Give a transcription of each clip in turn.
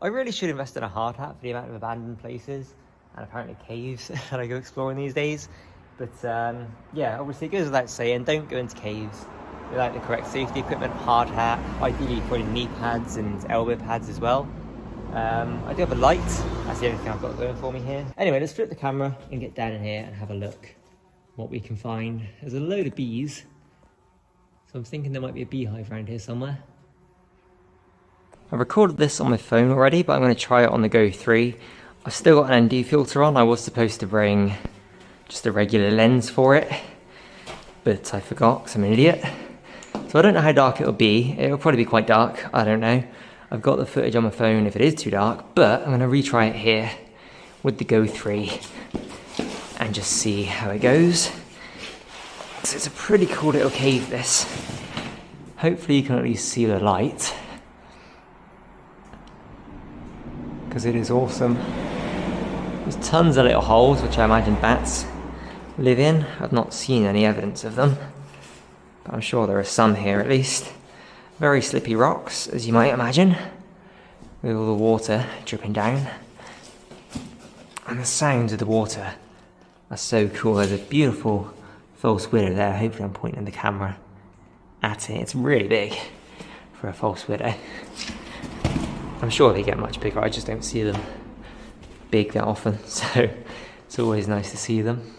I really should invest in a hard hat for the amount of abandoned places and apparently caves that I go exploring these days. But yeah, obviously it goes without saying, don't go into caves without the correct safety equipment. Hard hat, ideally probably knee pads and elbow pads as well. I do have a light, that's the only thing I've got going for me here. Anyway, let's flip the camera and get down in here and have a look what we can find. There's a load of bees, so I'm thinking there might be a beehive around here somewhere. I've recorded this on my phone already, but I'm going to try it on the Go3. I've still got an ND filter on. I was supposed to bring just a regular lens for it, but I forgot because I'm an idiot. So I don't know how dark it'll be. It'll probably be quite dark, I don't know. I've got the footage on my phone if it is too dark, but I'm going to retry it here with the Go3 and just see how it goes. So it's a pretty cool little cave, this. Hopefully you can at least see the light, because it is awesome. There's tons of little holes which I imagine bats live in. I've not seen any evidence of them, but I'm sure there are some here at least. Very slippy rocks, as you might imagine, with all the water dripping down. And the sounds of the water are so cool. There's a beautiful false widow there. Hopefully I'm pointing the camera at it. It's really big for a false widow. I'm sure they get much bigger, I just don't see them big that often, so it's always nice to see them.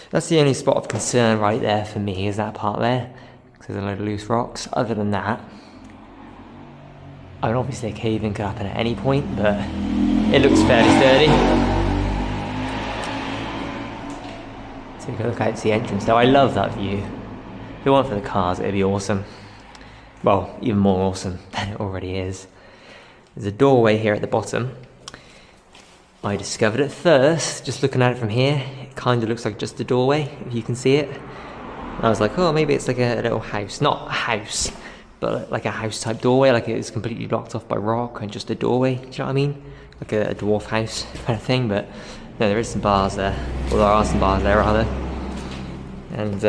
That's the only spot of concern right there for me, is that part there, because there's a load of loose rocks. Other than that, I mean obviously a cave-in could happen at any point, but it looks fairly sturdy. Take a look out to the entrance though. I love that view. If it weren't for the cars, it'd be awesome. Well, even more awesome than it already is. There's a doorway here at the bottom. I discovered it first, just looking at it from here. It kind of looks like just a doorway, if you can see it. And I was like, oh, maybe it's like a little house. Not a house, but like a house type doorway, like it's completely blocked off by rock and just a doorway, do you know what I mean? Like a dwarf house kind of thing, but no, there is some bars there. Well, there are some bars there, rather. And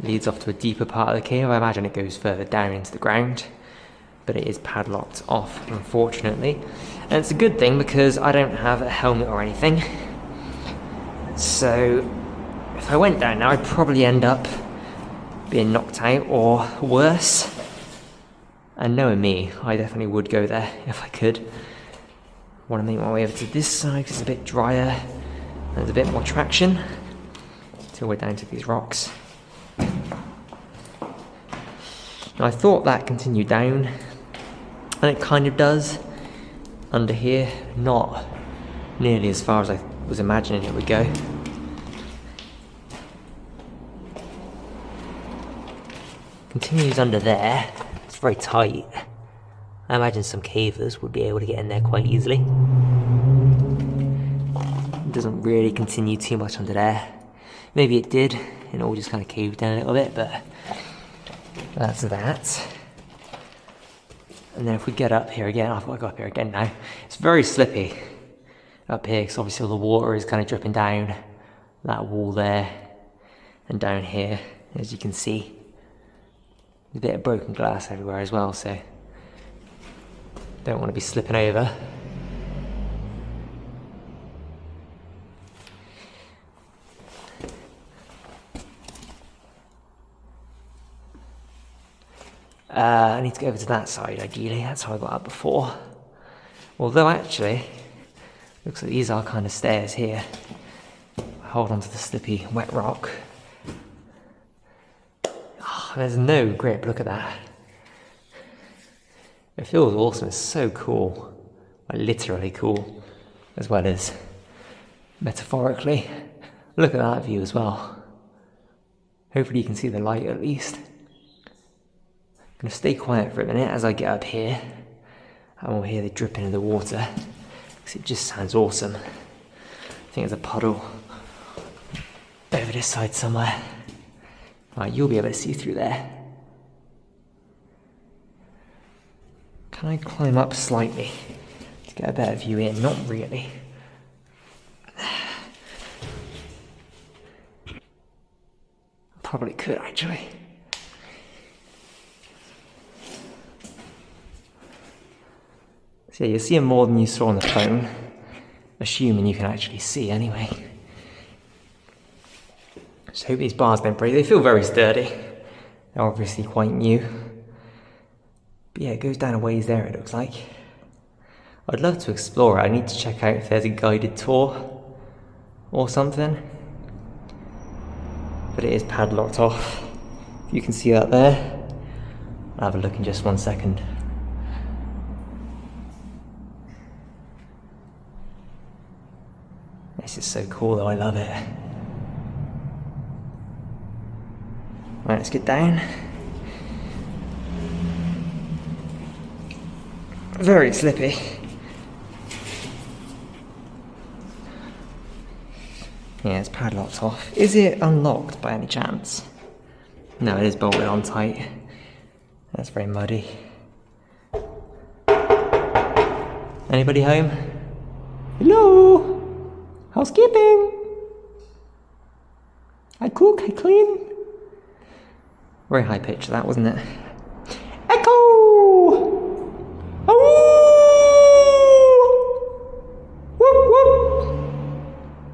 leads off to a deeper part of the cave. I imagine it goes further down into the ground, but it is padlocked off, unfortunately. And it's a good thing because I don't have a helmet or anything. So if I went down now, I'd probably end up being knocked out or worse. And knowing me, I definitely would go there if I could. I want to make my way over to this side because it's a bit drier and there's a bit more traction till we're down to these rocks. Now I thought that continued down, and it kind of does under here, not nearly as far as I was imagining it would go. Continues under there. It's very tight. I imagine some cavers would be able to get in there quite easily. It doesn't really continue too much under there. Maybe it did, and it all just kind of caved down a little bit, but that's that. And then if we get up here again, I've got to go up here again now. It's very slippy up here because obviously all the water is kind of dripping down that wall there and down here, as you can see. There's a bit of broken glass everywhere as well, so don't want to be slipping over. I need to go over to that side, ideally. That's how I got up before. Although, actually, looks like these are kind of stairs here. Hold on to the slippy, wet rock. Oh, there's no grip, look at that. It feels awesome, it's so cool. Like, literally cool, as well as metaphorically. Look at that view as well. Hopefully you can see the light at least. I'm going to stay quiet for a minute as I get up here and we'll hear the dripping of the water because it just sounds awesome. I think there's a puddle over this side somewhere. Right, you'll be able to see through there. Can I climb up slightly to get a better view in? Not really. Probably could actually. So yeah, you're seeing more than you saw on the phone, assuming you can actually see anyway. Just hope these bars don't break. They feel very sturdy. They're obviously quite new. But yeah, it goes down a ways there, it looks like. I'd love to explore it. I need to check out if there's a guided tour or something. But it is padlocked off. You can see that there. I'll have a look in just 1 second. This is so cool though, I love it. Right, let's get down. Very slippy. Yeah, it's padlocked off. Is it unlocked by any chance? No, it is bolted on tight. That's very muddy. Anybody home? Hello? Housekeeping? I cook, I clean. Very high pitch that, wasn't it? Echo! Oh! Whoop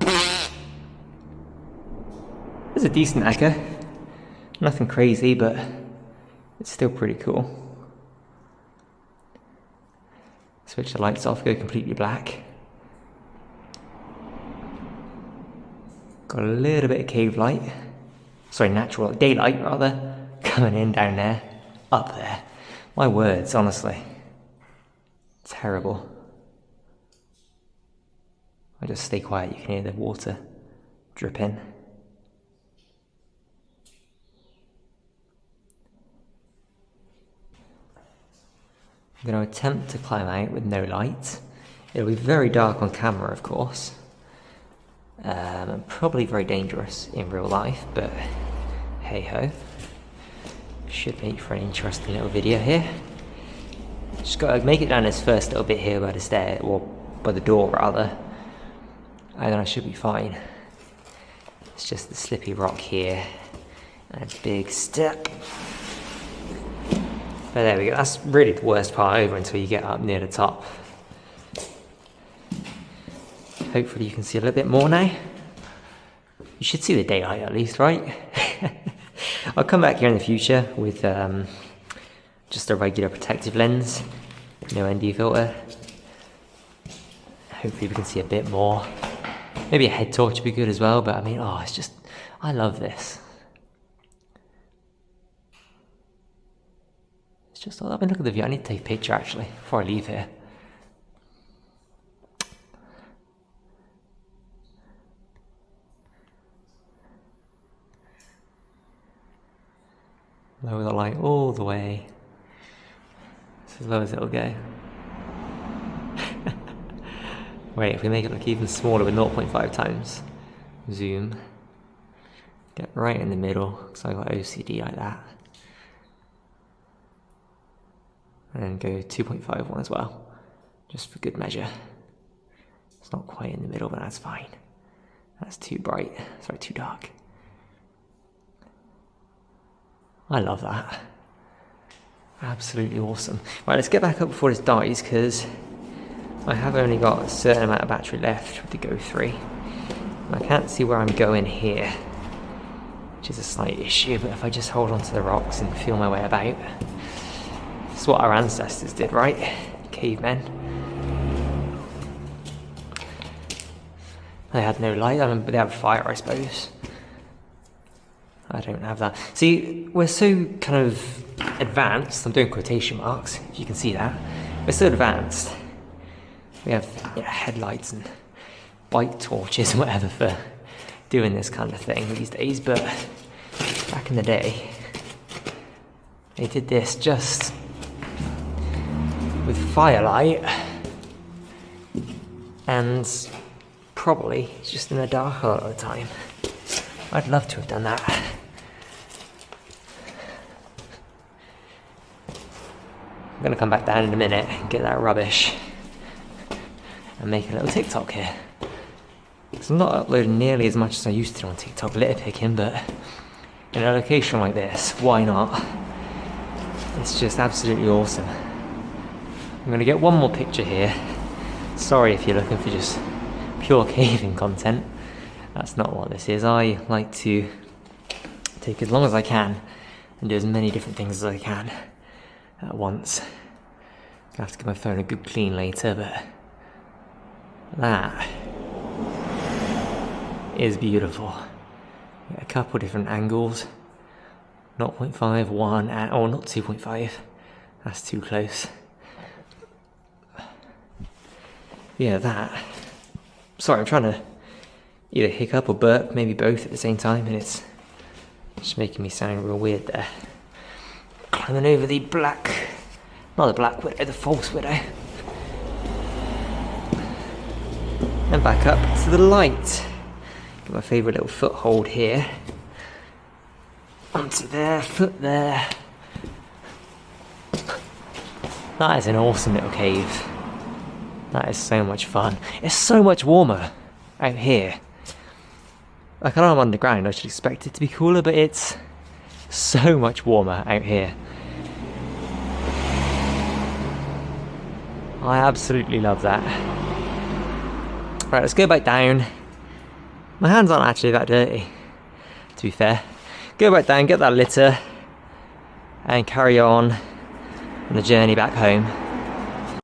whoop! There's a decent echo. Nothing crazy, but it's still pretty cool. Switch the lights off, go completely black. Got a little bit of cave light. Sorry, natural daylight rather, coming in down there, up there. My words, honestly. Terrible. I just stay quiet, you can hear the water dripping. I'm going to attempt to climb out with no light. It'll be very dark on camera, of course. And probably very dangerous in real life, but hey ho. Should make for an interesting little video here. Just got to make it down this first little bit here by the stair, or by the door rather, and then I should be fine. It's just the slippy rock here, and a big step. But there we go, that's really the worst part over until you get up near the top. Hopefully you can see a little bit more now. You should see the daylight at least, right? I'll come back here in the future with just a regular protective lens, no ND filter. Hopefully we can see a bit more. Maybe a head torch would be good as well, but I mean, oh, it's just, I love this. It's just, I mean, look at the view. I need to take a picture actually before I leave here. Lower the light all the way. It's as low as it'll go. Wait, if we make it look even smaller with 0.5 times zoom, get right in the middle, because I got OCD like that. And then go 2.5 one as well, just for good measure. It's not quite in the middle, but that's fine. That's too bright, sorry, too dark. I love that. Absolutely awesome. Right, let's get back up before this dies, because I have only got a certain amount of battery left with the Go3. I can't see where I'm going here, which is a slight issue, but if I just hold onto the rocks and feel my way about. It's what our ancestors did, right? Cavemen. They had no light, I mean, but they had fire, I suppose. I don't have that. See, we're so kind of advanced, I'm doing quotation marks, if you can see that. We're so advanced. We have, you know, headlights and bike torches and whatever for doing this kind of thing these days, but back in the day, they did this just with firelight and probably just in the dark a lot of the time. I'd love to have done that. I'm going to come back down in a minute and get that rubbish and make a little TikTok here. Because I'm not uploading nearly as much as I used to on TikTok litter picking, but in a location like this, why not? It's just absolutely awesome. I'm gonna get one more picture here. Sorry if you're looking for just pure caving content. That's not what this is. I like to take as long as I can and do as many different things as I can at once. I'll have to give my phone a good clean later, but that is beautiful. A couple different angles. 0.5, 1, and, oh, not 2.5. That's too close. Yeah, that. Sorry, I'm trying to either hiccup or burp, maybe both at the same time, and it's just making me sound real weird there. Climbing over the black, not the black widow, the false widow. And back up to the light. Get my favourite little foothold here. Onto there, foot there. That is an awesome little cave. That is so much fun. It's so much warmer out here. Like, I know I'm underground, I should expect it to be cooler, but it's so much warmer out here. I absolutely love that. Right, let's go back down. My hands aren't actually that dirty, to be fair. Go back down, get that litter, and carry on the journey back home.